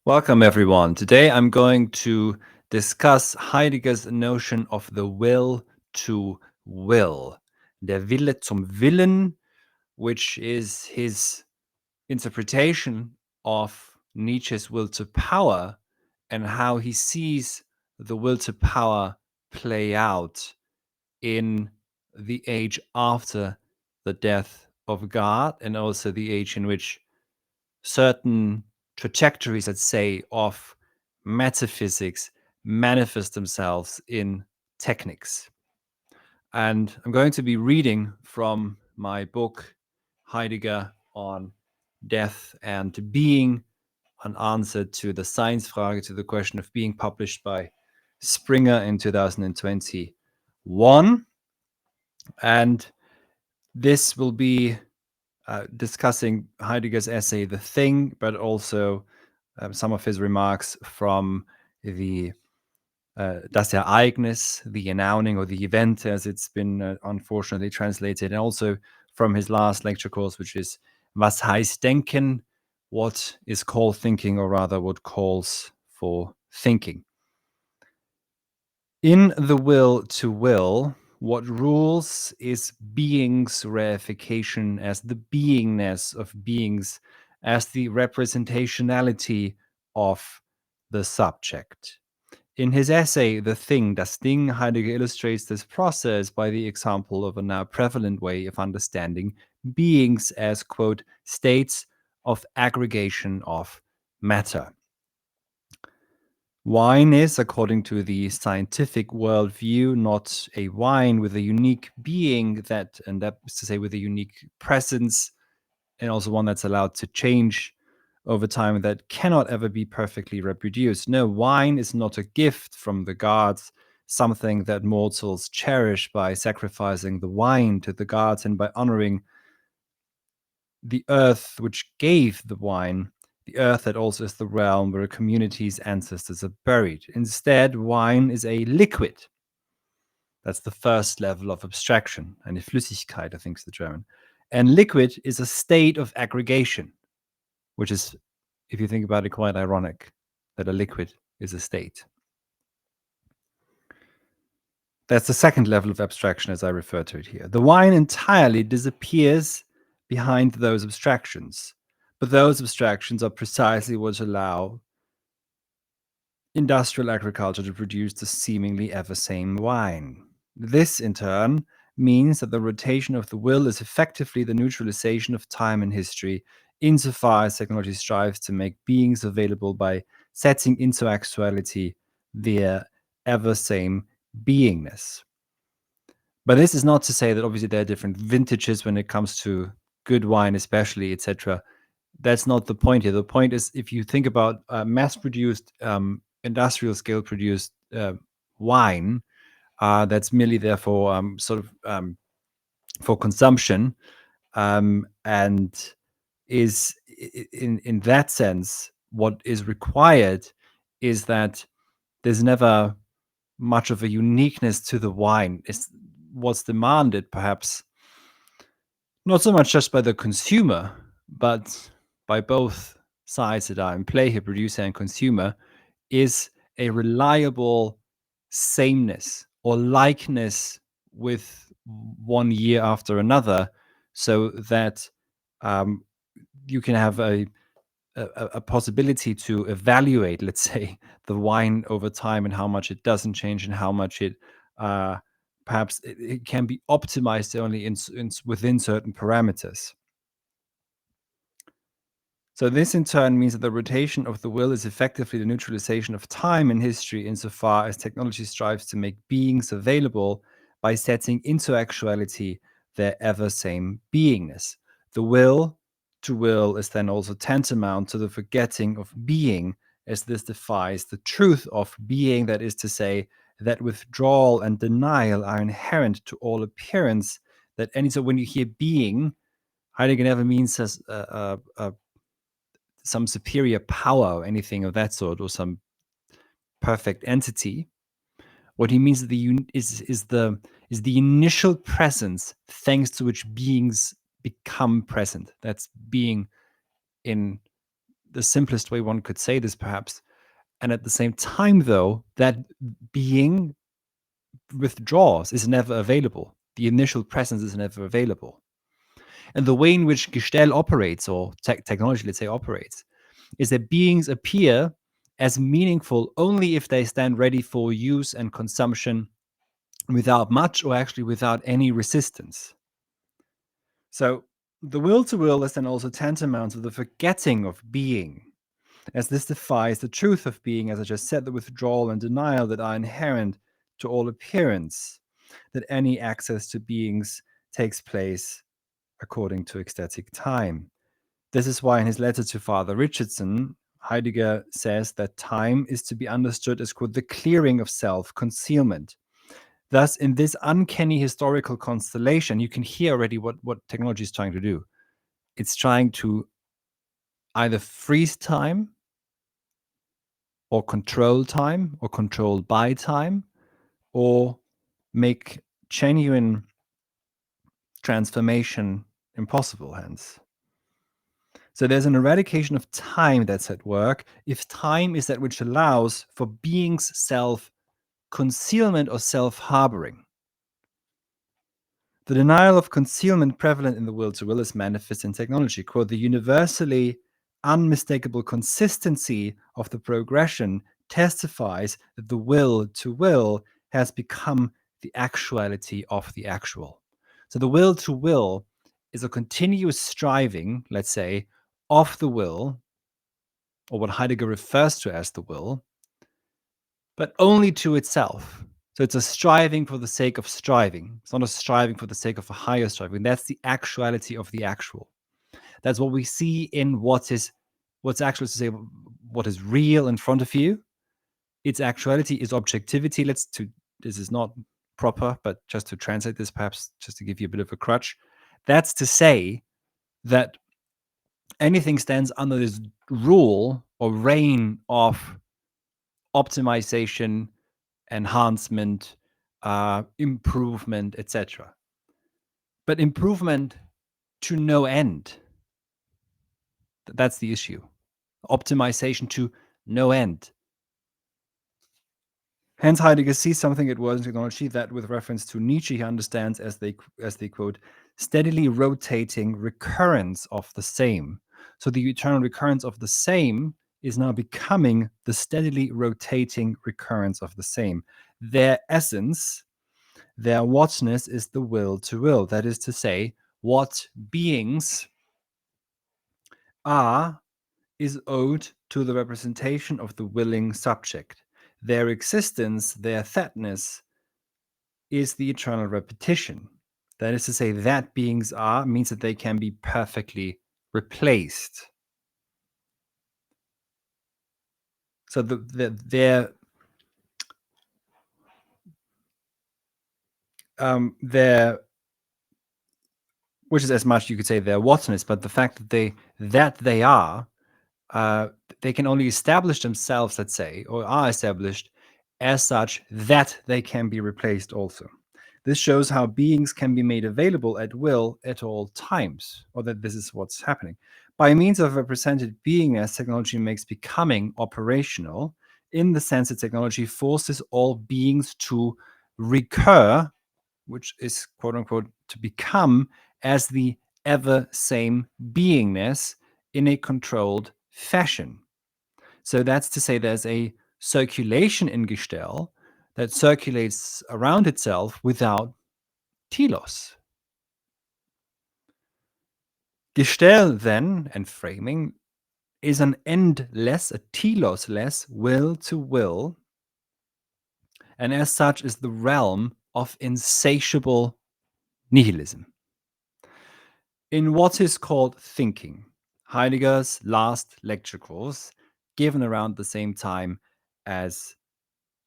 Welcome, everyone. Today I'm going to discuss Heidegger's notion of the will to will, der Wille zum Willen, which is his interpretation of Nietzsche's will to power and how he sees the will to power play out in the age after the death of God, and also the age in which certain trajectories, let's say, of metaphysics manifest themselves in techniques. And I'm going to be reading from my book, Heidegger on Death and Being, an answer to the Seinsfrage, to the question of being, published by Springer in 2021. And this will be discussing Heidegger's essay, The Thing, but also some of his remarks from the Das Ereignis, the announcing or the event, as it's been unfortunately translated, and also from his last lecture course, which is Was heißt denken? What is called thinking, or rather, what calls for thinking. In the will to will, what rules is being's reification as the beingness of beings, as the representationality of the subject. In his essay, The Thing, Das Ding, Heidegger illustrates this process by the example of a now prevalent way of understanding beings as, quote, states of aggregation of matter. Wine is, according to the scientific worldview, not a wine with a unique being that, and that is to say, with a unique presence, and also one that's allowed to change over time, that cannot ever be perfectly reproduced. No, wine is not a gift from the gods, something that mortals cherish by sacrificing the wine to the gods and by honoring the earth which gave the wine, the earth that also is the realm where a community's ancestors are buried. Instead, wine is a liquid. That's the first level of abstraction. Eine Flüssigkeit, I think is the German. And liquid is a state of aggregation, which is, if you think about it, quite ironic that a liquid is a state. That's the second level of abstraction as I refer to it here. The wine entirely disappears behind those abstractions, but those abstractions are precisely what allow industrial agriculture to produce the seemingly ever same wine. This, in turn, means that the rotation of the will is effectively the neutralization of time and history, insofar as technology strives to make beings available by setting into actuality their ever same beingness. But this is not to say that obviously there are different vintages when it comes to good wine, especially, etc. That's not the point here. The point is, if you think about mass-produced, industrial scale-produced wine, that's merely there for for consumption, and is in that sense what is required is that there's never much of a uniqueness to the wine. It's what's demanded, perhaps not so much just by the consumer, but by both sides that are in play here, producer and consumer, is a reliable sameness or likeness with one year after another, so that you can have a possibility to evaluate, let's say, the wine over time and how much it doesn't change and how much it perhaps it can be optimized only within certain parameters. So this in turn means that the rotation of the will is effectively the neutralization of time in history, insofar as technology strives to make beings available by setting into actuality their ever same beingness. The will to will is then also tantamount to the forgetting of being, as this defies the truth of being, that is to say, that withdrawal and denial are inherent to all appearance. So when you hear being, Heidegger never means as some superior power or anything of that sort, or some perfect entity. What he means is the initial presence, thanks to which beings become present. That's being in the simplest way one could say this, perhaps. And at the same time, though, that being withdraws, is never available. The initial presence is never available. And the way in which Gestell operates, or technology, let's say, operates, is that beings appear as meaningful only if they stand ready for use and consumption without much or actually without any resistance. So the will to will is then also tantamount to the forgetting of being, as this defies the truth of being, as I just said, the withdrawal and denial that are inherent to all appearance, that any access to beings takes place according to ecstatic time. This is why in his letter to Father Richardson, Heidegger says that time is to be understood as, quote, the clearing of self-concealment. Thus, in this uncanny historical constellation, you can hear already what technology is trying to do. It's trying to either freeze time or control time or controlled by time, or make genuine transformation impossible, hence. So there's an eradication of time that's at work if time is that which allows for being's self-concealment or self-harboring. The denial of concealment prevalent in the will to will is manifest in technology. Quote, the universally unmistakable consistency of the progression testifies that the will to will has become the actuality of the actual. So the will to will is a continuous striving, let's say, of the will, or what Heidegger refers to as the will, but only to itself. So it's a striving for the sake of striving. It's not a striving for the sake of a higher striving. That's the actuality of the actual. That's what we see in what's actual, to say what is real in front of you. Its actuality is objectivity. This is not proper, but just to translate this, perhaps just to give you a bit of a crutch. That's to say that anything stands under this rule or reign of optimization, enhancement, improvement, etc. But improvement to no end. That's the issue. Optimization to no end. Hence, Heidegger sees something at work in technology that, with reference to Nietzsche, he understands as the quote, steadily rotating recurrence of the same. So the eternal recurrence of the same is now becoming the steadily rotating recurrence of the same. Their essence, their whatness is the will to will. That is to say, what beings are is owed to the representation of the willing subject. Their existence, their thatness, is the eternal repetition. That is to say, that beings are means that they can be perfectly replaced. So their which is as much you could say their whatness, but the fact that they are, they can only establish themselves, let's say, or are established as such that they can be replaced also. This shows how beings can be made available at will at all times, or that this is what's happening. By means of represented beingness, technology makes becoming operational in the sense that technology forces all beings to recur, which is quote unquote to become as the ever same beingness in a controlled fashion. So that's to say there's a circulation in Gestell that circulates around itself without telos. Gestell then, and framing, is an endless, a telos-less will to will, and as such is the realm of insatiable nihilism. In what is called thinking, Heidegger's last lecture course, given around the same time as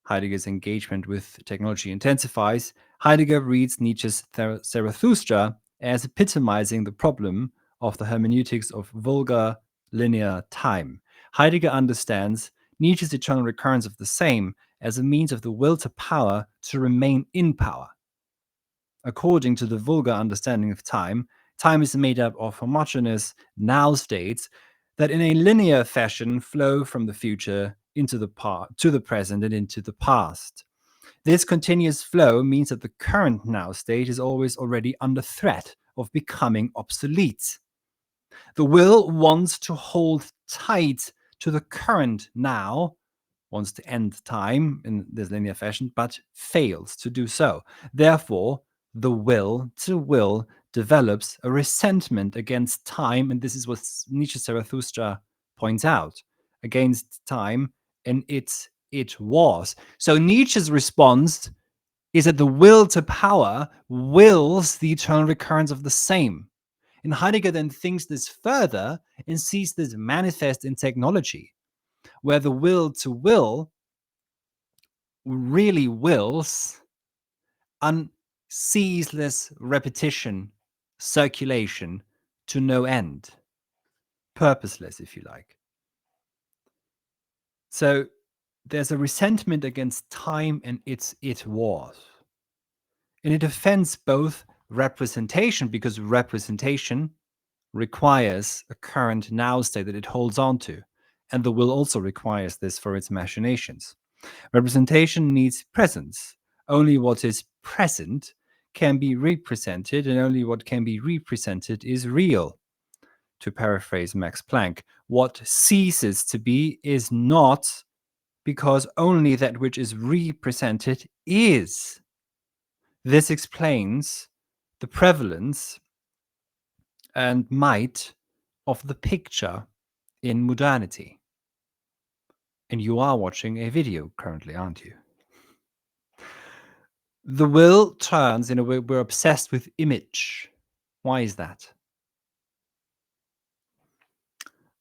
Heidegger's engagement with technology intensifies, Heidegger reads Nietzsche's Zarathustra as epitomizing the problem of the hermeneutics of vulgar linear time. Heidegger understands Nietzsche's eternal recurrence of the same as a means of the will to power to remain in power. According to the vulgar understanding of time, time is made up of homogeneous now states that in a linear fashion flow from the future into the to the present and into the past. This continuous flow means that the current now state is always already under threat of becoming obsolete. The will wants to hold tight to the current now, wants to end time in this linear fashion, but fails to do so. Therefore, the will to will develops a resentment against time, and this is what Nietzsche's Zarathustra points out, against time and it was. So Nietzsche's response is that the will to power wills the eternal recurrence of the same. And Heidegger then thinks this further and sees this manifest in technology, where the will to will really wills ceaseless repetition, circulation to no end, purposeless, if you like. So there's a resentment against time and it was. And it offends both representation, because representation requires a current now state that it holds on to. And the will also requires this for its machinations. Representation needs presence. Only what is present can be represented, and only what can be represented is real. To paraphrase Max Planck, what ceases to be is not, because only that which is represented is. This explains the prevalence and might of the picture in modernity. And you are watching a video currently, aren't you? The will turns, in a way, we're obsessed with image. Why is that?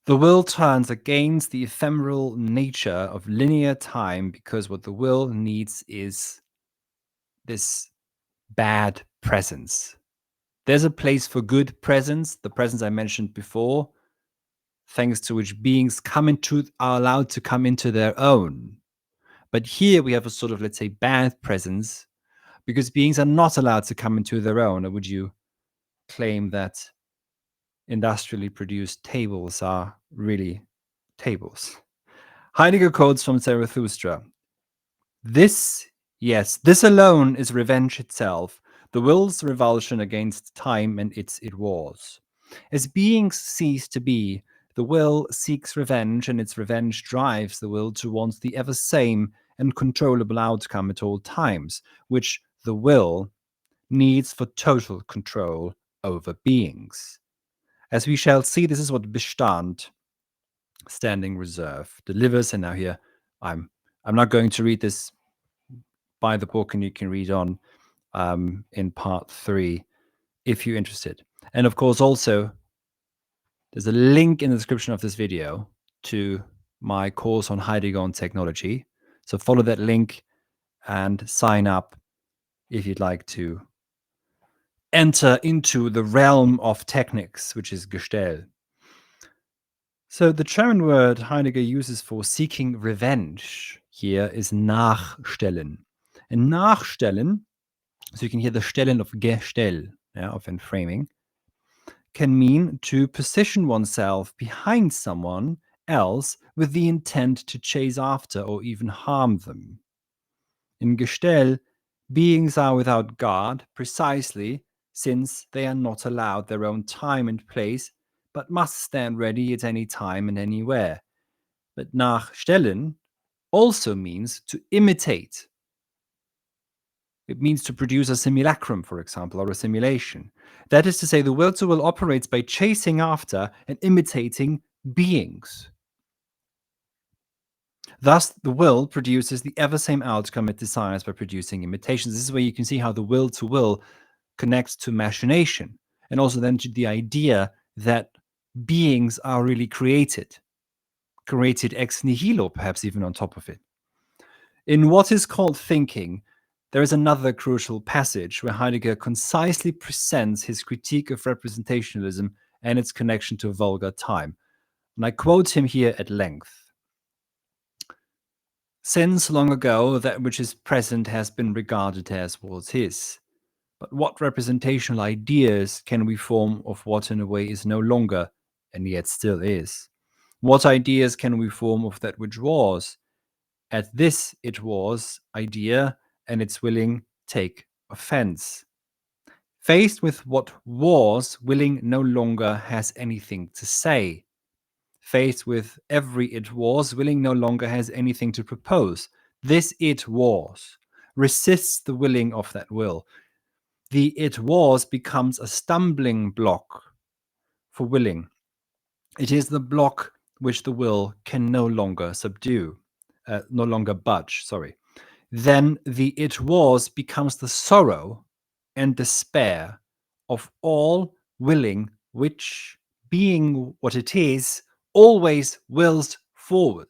The will turns against the ephemeral nature of linear time, because what the will needs is this bad presence. There's a place for good presence, the presence I mentioned before, thanks to which beings are allowed to come into their own. But here we have a sort of, let's say, bad presence, because beings are not allowed to come into their own. Or would you claim that industrially produced tables are really tables? Heidegger quotes from Zarathustra. This alone is revenge itself, the will's revulsion against time and its it was. As beings cease to be, the will seeks revenge, and its revenge drives the will towards the ever same and controllable outcome at all times, which the will needs for total control over beings. As we shall see, this is what Bestand, standing reserve, delivers. And now here, I'm not going to read this. Buy the book, and you can read on in part 3 if you're interested. And of course, also, there's a link in the description of this video to my course on Heidegger and technology. So follow that link and sign up if you'd like to enter into the realm of technics, which is Gestell. So the German word Heidegger uses for seeking revenge here is nachstellen. And nachstellen, so you can hear the stellen of Gestell, of enframing, can mean to position oneself behind someone else with the intent to chase after or even harm them. In Gestell, beings are without guard precisely since they are not allowed their own time and place, but must stand ready at any time and anywhere. But nachstellen also means to imitate. It means to produce a simulacrum, for example, or a simulation. That is to say, the will to will operates by chasing after and imitating beings. Thus, the will produces the ever same outcome it desires by producing imitations. This is where you can see how the will to will connects to machination, and also then to the idea that beings are really created ex nihilo, perhaps even on top of it. In what is called thinking, there is another crucial passage where Heidegger concisely presents his critique of representationalism and its connection to vulgar time. And I quote him here at length. Since long ago, that which is present has been regarded as what is. But what representational ideas can we form of what in a way is no longer, and yet still is? What ideas can we form of that which was? At this it was idea, and its willing take offense. Faced with what was, willing no longer has anything to say. Faced with every it was, willing no longer has anything to propose. This it was resists the willing of that will. The it was becomes a stumbling block for willing. It is the block which the will can no longer subdue, no longer budge, sorry. Then the it was becomes the sorrow and despair of all willing, which, being what it is, always wills forward,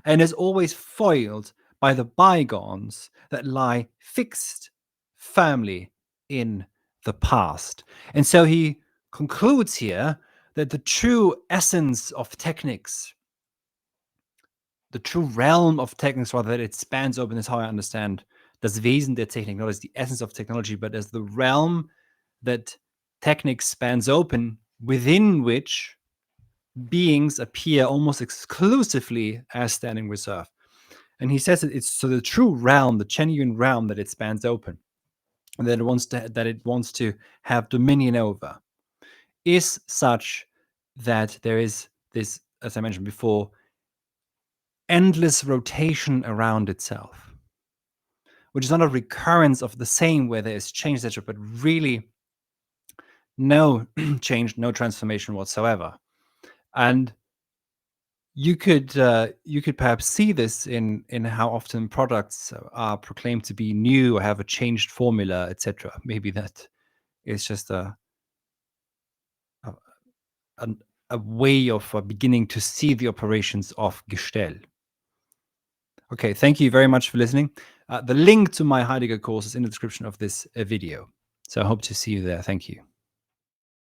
and is always foiled by the bygones that lie fixed firmly in the past. And so he concludes here that the true essence of techniques, the true realm of techniques, rather, that it spans open, is how I understand das Wesen der Technik, not as the essence of technology, but as the realm that technique spans open, within which beings appear almost exclusively as standing reserve. And he says that it's so the true realm, the genuine realm that it spans open, and that it wants to have dominion over, is such that there is this, as I mentioned before, endless rotation around itself, which is not a recurrence of the same where there is change, etc., but really no change, no transformation whatsoever. And you could perhaps see this in how often products are proclaimed to be new or have a changed formula, etc. Maybe that is just a way of beginning to see the operations of Gestell. Okay, thank you very much for listening. The link to my Heidegger course is in the description of this video. So I hope to see you there. Thank you.